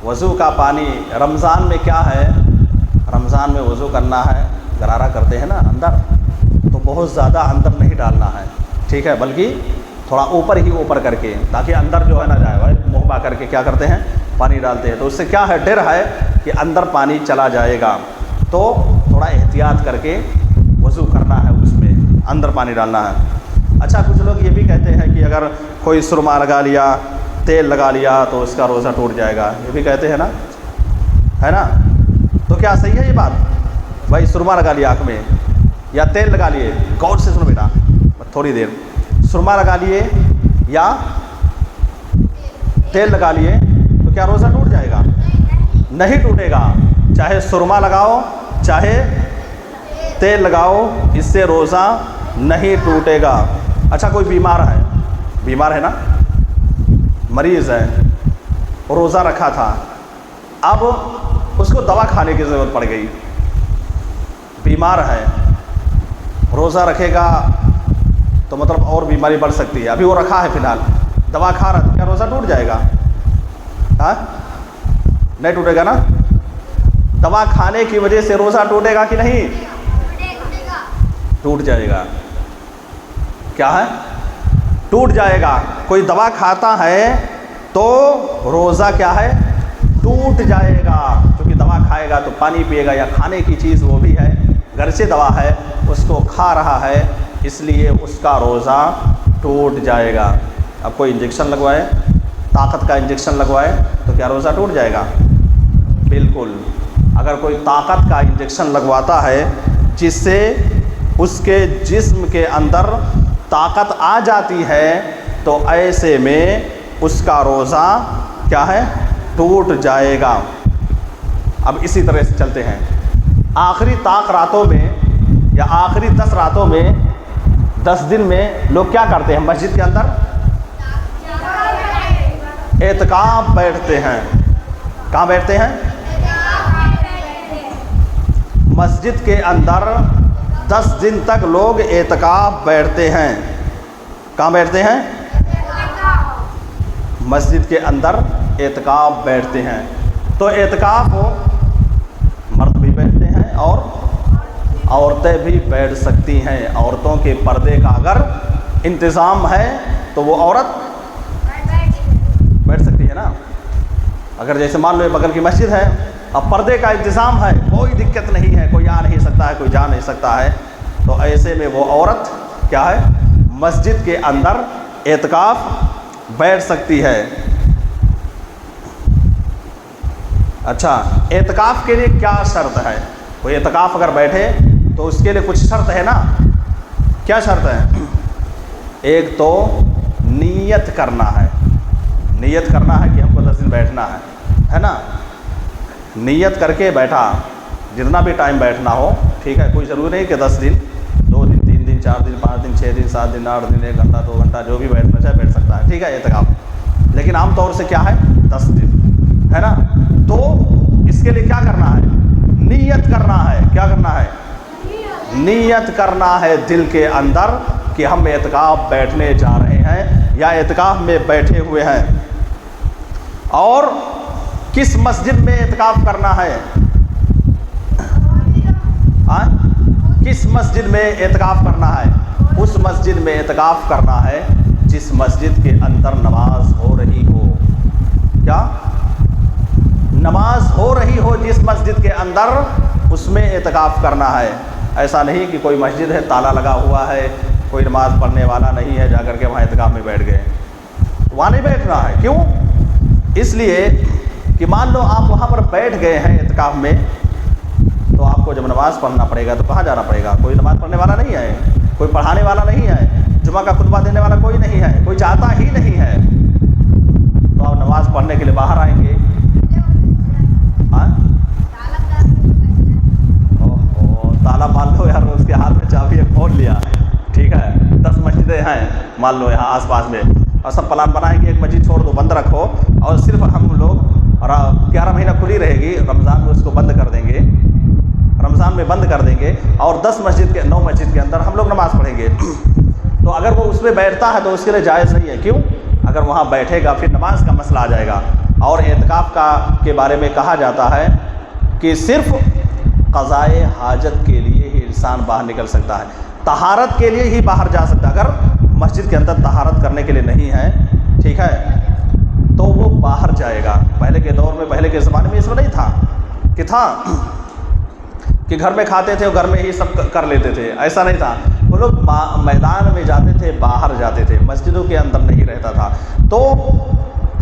وضو کا پانی رمضان میں کیا ہے؟ رمضان میں وضو کرنا ہے، غرارہ کرتے ہیں نا اندر، تو بہت زیادہ اندر نہیں ڈالنا ہے، ٹھیک ہے، بلکہ تھوڑا اوپر ہی اوپر کر کے، تاکہ اندر جو ہے نہ جائے۔ بھائی منہ با کر کے کیا کرتے ہیں؟ پانی ڈالتے ہیں تو اس سے کیا ہے، ڈر ہے کہ اندر پانی چلا جائے گا، تو تھوڑا احتیاط کر کے وضو کرنا ہے، اس میں اندر پانی ڈالنا ہے۔ اچھا، کچھ لوگ یہ بھی کہتے ہیں کہ اگر کوئی سرما لگا لیا، تیل لگا لیا تو اس کا روزہ ٹوٹ جائے گا، یہ بھی کہتے ہیں نا، ہے نا؟ تو کیا صحیح ہے یہ بات؟ بھائی سرما لگا لیا آنکھ میں یا تیل لگا لیے، غور سے سنو بیٹا تھوڑی دیر، سرما لگا لیے یا تیل لگا لیے تو کیا روزہ ٹوٹ جائے گا؟ نہیں ٹوٹے گا، چاہے سرما لگاؤ چاہے تیل لگاؤ، اس سے روزہ نہیں ٹوٹے گا۔ اچھا، کوئی بیمار ہے نا، مریض ہے، روزہ رکھا تھا، اب اس کو دوا کھانے کی ضرورت پڑ گئی، بیمار ہے، روزہ رکھے گا تو مطلب اور بیماری بڑھ سکتی ہے، ابھی وہ رکھا ہے فی الحال، دوا کھا رہا ہے، کیا روزہ ٹوٹ جائے گا؟ ہاں، نہیں ٹوٹے گا نا؟ دوا کھانے کی وجہ سے روزہ ٹوٹے گا کہ نہیں؟ ٹوٹ جائے گا۔ کیا ہے؟ ٹوٹ جائے گا۔ کوئی دوا کھاتا ہے تو روزہ کیا ہے؟ ٹوٹ جائے گا، کیونکہ دوا کھائے گا تو پانی پیے گا، یا کھانے کی چیز وہ بھی ہے، گرچہ دوا ہے اس کو کھا رہا ہے، اس لیے اس کا روزہ ٹوٹ جائے گا۔ اب کوئی انجیکشن لگوائے، طاقت کا انجیکشن لگوائے تو کیا روزہ ٹوٹ جائے گا؟ بالکل۔ اگر کوئی طاقت کا انجیکشن لگواتا ہے جس سے اس کے جسم کے اندر طاقت آ جاتی ہے تو ایسے میں اس کا روزہ کیا ہے؟ ٹوٹ جائے گا۔ اب اسی طرح سے چلتے ہیں، آخری طاق راتوں میں یا آخری 10 راتوں میں، 10 دن میں لوگ کیا کرتے ہیں؟ مسجد کے اندر اعتکاف بیٹھتے ہیں۔ کہاں بیٹھتے ہیں؟ مسجد کے اندر 10 دن تک لوگ اعتکاف بیٹھتے ہیں۔ کہاں بیٹھتے ہیں؟ مسجد کے اندر اعتکاف بیٹھتے ہیں۔ تو اعتکاف مرد بھی بیٹھتے ہیں اور عورتیں بھی بیٹھ سکتی ہیں۔ عورتوں کے پردے کا اگر انتظام ہے تو وہ عورت بیٹھ سکتی ہے نا۔ اگر جیسے مان لو بغل کی مسجد ہے، اب پردے کا انتظام ہے، کوئی دقت نہیں ہے، کوئی آ نہیں سکتا ہے، کوئی جا نہیں سکتا ہے، تو ایسے میں وہ عورت کیا ہے؟ مسجد کے اندر اعتکاف بیٹھ سکتی ہے۔ اچھا، اعتکاف کے لیے کیا شرط ہے؟ کوئی اعتکاف اگر بیٹھے تو اس کے لیے کچھ شرط ہے نا۔ کیا شرط ہے؟ ایک تو نیت کرنا ہے، نیت کرنا ہے کہ ہم کو 10 دن بیٹھنا ہے نا۔ نیت کر کے بیٹھا، جتنا بھی ٹائم بیٹھنا ہو، ٹھیک ہے، کوئی ضروری نہیں کہ 10 دن، 2 دن، 3 دن، 4 دن، 5 دن، 6 دن، 7 دن، 8 دن، 1 گھنٹہ، 2 گھنٹہ، جو بھی بیٹھنا چاہے بیٹھ سکتا ہے، ٹھیک ہے، اعتکاف۔ لیکن عام طور سے کیا ہے؟ 10 دن، ہے نا۔ تو اس کے لیے کیا کرنا ہے؟ نیت کرنا ہے۔ کیا کرنا ہے؟ نیت کرنا ہے دل کے اندر کہ ہم اعتکاف بیٹھنے جا رہے ہیں یا اعتکاف میں بیٹھے ہوئے ہیں۔ اور کس مسجد میں اعتکاف کرنا ہے؟ کس مسجد میں اعتکاف کرنا ہے؟ اس مسجد میں اعتکاف کرنا ہے جس مسجد کے اندر نماز ہو رہی ہو۔ کیا؟ نماز ہو رہی ہو جس مسجد کے اندر، اس میں اعتکاف کرنا ہے۔ ایسا نہیں کہ کوئی مسجد ہے تالا لگا ہوا ہے، کوئی نماز پڑھنے والا نہیں ہے، جا کر کے وہاں اعتکاف میں بیٹھ گئے، وہاں نہیں بیٹھنا ہے۔ کیوں؟ اس لیے کہ مان لو آپ وہاں پر بیٹھ گئے ہیں اعتکاف میں، تو آپ کو جب نماز پڑھنا پڑے گا تو کہاں جانا پڑے گا؟ کوئی نماز پڑھنے والا نہیں ہے، کوئی پڑھانے والا نہیں ہے، جمعہ کا خطبہ دینے والا کوئی نہیں ہے، کوئی چاہتا ہی نہیں ہے، تو آپ نماز پڑھنے کے لیے باہر آئیں گے۔ تالا مان لو یار اس کے ہاتھ میں چابی کھول لیا، ٹھیک ہے، 10 مسجدیں ہیں مان لو یہاں آس پاس میں، اور سب پلان بنائیں کہ ایک مسجد چھوڑ دو، بند رکھو، اور صرف ہم لوگ 11 مہینہ کھلی رہے گی، رمضان میں اس کو بند کر دیں گے، رمضان میں بند کر دیں گے، اور 9 مسجد کے اندر ہم لوگ نماز پڑھیں گے۔ تو اگر وہ اس میں بیٹھتا ہے تو اس کے لیے جائز نہیں ہے۔ کیوں؟ اگر وہاں بیٹھے گا پھر نماز کا مسئلہ آ جائے گا۔ اور اعتکاف کے بارے میں کہا جاتا ہے کہ صرف قضائے حاجت کے لیے ہی انسان باہر نکل سکتا ہے، طہارت کے لیے ہی باہر جا سکتا ہے۔ اگر مسجد کے اندر طہارت کرنے کے لیے نہیں ہے، ٹھیک ہے، تو وہ باہر جائے گا. پہلے کے دور میں, پہلے کے زمانے میں اس میں نہیں تھا کہ کہ گھر میں کھاتے تھے اور گھر میں ہی سب کر لیتے تھے, ایسا نہیں تھا. وہ لوگ میدان میں جاتے تھے, باہر جاتے تھے, مسجدوں کے اندر نہیں رہتا تھا. تو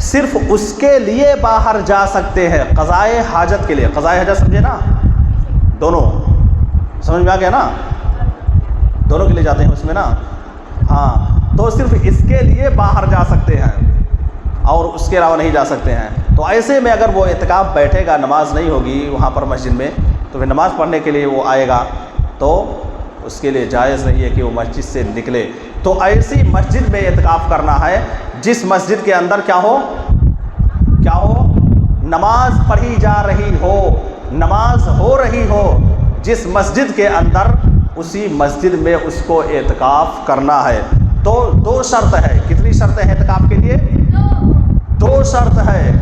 صرف اس کے لیے باہر جا سکتے ہیں, قضائے حاجت کے لیے. قضائے حاجت سمجھے نا, دونوں سمجھ میں آ گیا نا, دونوں کے لیے جاتے ہیں اس میں نا. ہاں, تو صرف اس کے لیے باہر جا سکتے ہیں اور اس کے علاوہ نہیں جا سکتے ہیں. تو ایسے میں اگر وہ اعتکاف بیٹھے گا, نماز نہیں ہوگی وہاں پر مسجد میں, تو پھر نماز پڑھنے کے لیے وہ آئے گا تو اس کے لیے جائز نہیں ہے کہ وہ مسجد سے نکلے. تو ایسی مسجد میں اعتکاف کرنا ہے جس مسجد کے اندر کیا ہو, نماز پڑھی جا رہی ہو, نماز ہو رہی ہو. جس مسجد کے اندر, اسی مسجد میں اس کو اعتکاف کرنا ہے. تو 2 شرط ہے. کتنی شرطیں ہیں اعتکاف کے لیے؟ 2 شرط ہے.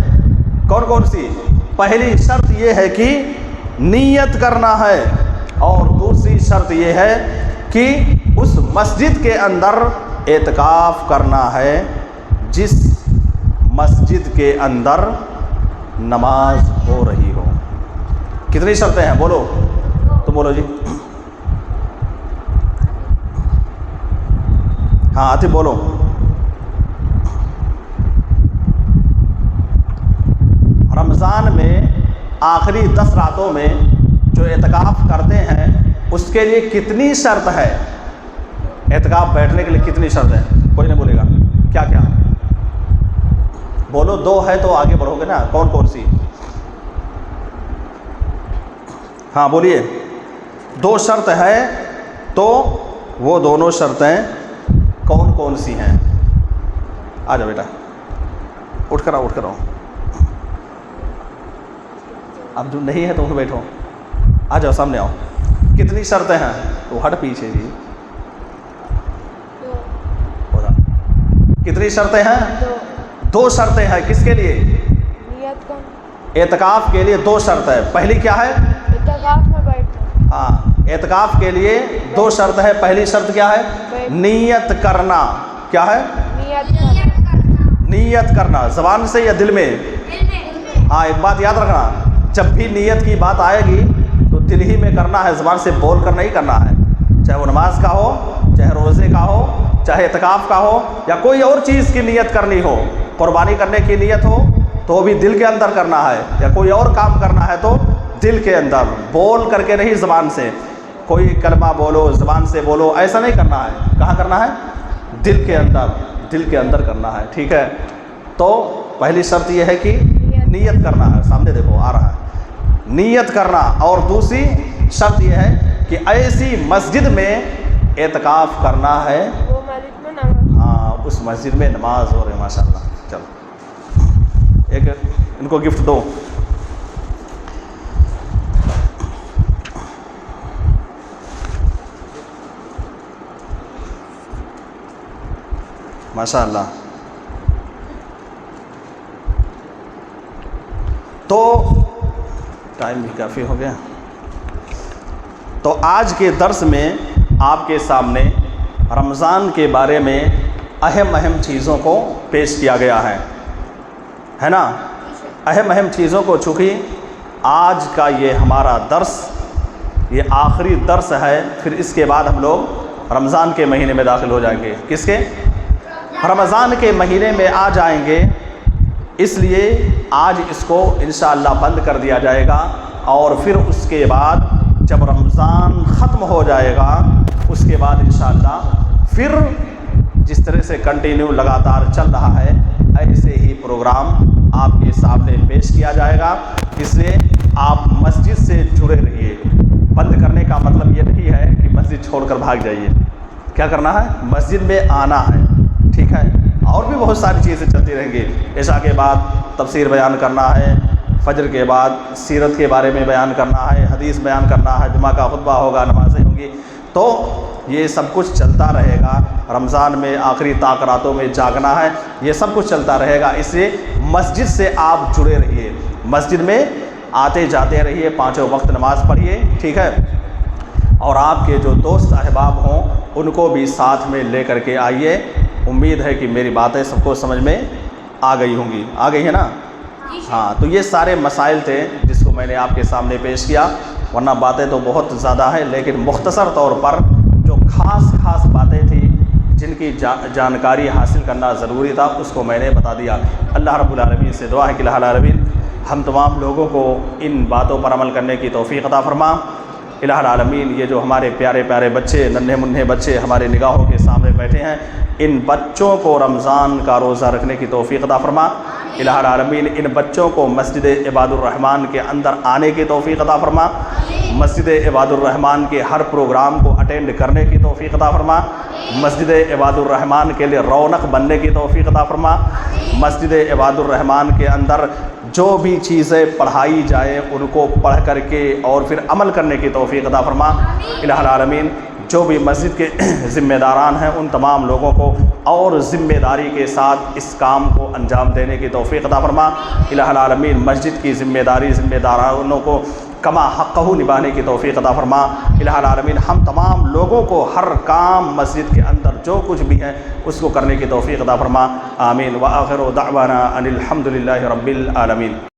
کون کون سی؟ پہلی شرط یہ ہے کہ نیت کرنا ہے, اور دوسری شرط یہ ہے کہ اس مسجد کے اندر اعتکاف کرنا ہے جس مسجد کے اندر نماز ہو رہی ہو. کتنی شرطیں ہیں بولو تو بولو جی. ہاں آتی بولو. رمضان میں آخری 10 راتوں میں جو اعتکاف کرتے ہیں اس کے لیے کتنی شرط ہے؟ اعتکاف بیٹھنے کے لیے کتنی شرط ہے؟ کوئی نہیں بولے گا. کیا کیا بولو. 2 ہے تو آگے بڑھو گے نا. کون کون سی؟ ہاں بولیے. 2 شرط ہے تو وہ دونوں شرطیں کون کون سی ہیں؟ آ جاؤ بیٹا, اٹھ کر آؤ. اب جو نہیں ہے تو پھر بیٹھو, آ جاؤ سامنے آؤ. کتنی شرطیں ہیں؟ تو ہٹ پیچھے جی. کتنی شرطیں ہیں؟ 2 شرطیں ہیں. کس کے لیے؟ اعتکاف کے لیے 2 شرط ہے. پہلی کیا ہے؟ اعتکاف میں بیٹھنا. ہاں, اعتکاف کے لیے 2 شرط ہے. پہلی شرط کیا ہے؟ نیت کرنا. کیا ہے؟ نیت کرنا. زبان سے یا دل میں؟ ہاں, ایک بات یاد رکھنا, جب بھی نیت کی بات آئے گی تو دل ہی میں کرنا ہے, زبان سے بول کر نہیں کرنا ہے. چاہے وہ نماز کا ہو, چاہے روزے کا ہو, چاہے اعتکاف کا ہو, یا کوئی اور چیز کی نیت کرنی ہو, قربانی کرنے کی نیت ہو تو بھی دل کے اندر کرنا ہے, یا کوئی اور کام کرنا ہے تو دل کے اندر, بول کر کے نہیں زبان سے. کوئی کلمہ بولو زبان سے بولو, ایسا نہیں کرنا ہے. کہاں کرنا ہے؟ دل کے اندر, دل کے اندر کرنا ہے. ٹھیک ہے. تو پہلی شرط یہ ہے کہ نیت کرنا ہے. سامنے دیکھو آ رہا ہے, نیت کرنا. اور دوسری شرط یہ ہے کہ ایسی مسجد میں اعتکاف کرنا ہے, وہ مسجد میں نماز. ہاں اس مسجد میں نماز ہو رہی ہے. ماشاء اللہ. چلو ایک ان کو گفٹ دو. ماشاء اللہ. تو ٹائم بھی کافی ہو گیا. تو آج کے درس میں آپ کے سامنے رمضان کے بارے میں اہم چیزوں کو پیش کیا گیا ہے نا. اہم چیزوں کو, چونکہ آج کا یہ ہمارا درس یہ آخری درس ہے, پھر اس کے بعد ہم لوگ رمضان کے مہینے میں داخل ہو جائیں گے. کس کے؟ رمضان کے مہینے میں آ جائیں گے. اس لیے آج اس کو انشاءاللہ بند کر دیا جائے گا, اور پھر اس کے بعد جب رمضان ختم ہو جائے گا اس کے بعد انشاءاللہ پھر جس طرح سے کنٹینیو لگاتار چل رہا ہے ایسے ہی پروگرام آپ کے سامنے پیش کیا جائے گا. اس لیے آپ مسجد سے جڑے رہیے. بند کرنے کا مطلب یہ نہیں ہے کہ مسجد چھوڑ کر بھاگ جائیے. کیا کرنا ہے؟ مسجد میں آنا ہے. ٹھیک ہے. اور بھی بہت ساری چیزیں چلتی رہیں گی. عشاء کے بعد تفسیر بیان کرنا ہے, فجر کے بعد سیرت کے بارے میں بیان کرنا ہے, حدیث بیان کرنا ہے, جمعہ کا خطبہ ہوگا, نمازیں ہوں گی. تو یہ سب کچھ چلتا رہے گا. رمضان میں آخری طاق راتوں میں جاگنا ہے, یہ سب کچھ چلتا رہے گا. اس لیے مسجد سے آپ جڑے رہیے, مسجد میں آتے جاتے رہیے, 5 وقت نماز پڑھیے. ٹھیک ہے. اور آپ کے جو دوست احباب ہوں ان کو بھی ساتھ میں لے کر کے آئیے. امید ہے کہ میری باتیں سب کو سمجھ میں آ گئی ہوں گی، آ گئی ہے نا؟ ہاں، تو یہ سارے مسائل تھے جس کو میں نے آپ کے سامنے پیش کیا، ورنہ باتیں تو بہت زیادہ ہیں، لیکن مختصر طور پر جو خاص باتیں تھیں جن کی جانکاری حاصل کرنا ضروری تھا اس کو میں نے بتا دیا۔ اللہ رب العالمین سے دعا ہے کہ الہ العالمین ہم تمام لوگوں کو ان باتوں پر عمل کرنے کی توفیق عطا فرما۔ الہ العالمین یہ جو ہمارے پیارے پیارے بچے، ننھے منھے بچے ہمارے نگاہوں کے سامنے بیٹھے ہیں، ان بچوں کو رمضان کا روزہ رکھنے کی توفیق عطا فرما۔ الہ العالمین ان بچوں کو مسجد عباد الرحمن کے اندر آنے کی توفیق عطا فرما، مسجد عباد الرحمن کے ہر پروگرام کو اٹینڈ کرنے کی توفیق عطا فرما، مسجد عباد الرحمن کے لیے رونق بننے کی توفیق عطا فرما، مسجد عباد الرحمن کے اندر جو بھی چیزیں پڑھائی جائیں ان کو پڑھ کر کے اور پھر عمل کرنے کی توفیق عطا فرما۔ الہ العالمین جو بھی مسجد کے ذمہ داران ہیں ان تمام لوگوں کو اور ذمہ داری کے ساتھ اس کام کو انجام دینے کی توفیق عطا فرما۔ الہ العالمین مسجد کی ذمہ دارانوں کو کما حقہ نبھانے کی توفیق عطا فرما۔ الہ العالمین ہم تمام لوگوں کو ہر کام مسجد کے اندر جو کچھ بھی ہے اس کو کرنے کی توفیق عطا فرما۔ آمین۔ وآخر دعوانا ان الحمد للہ رب العالمین۔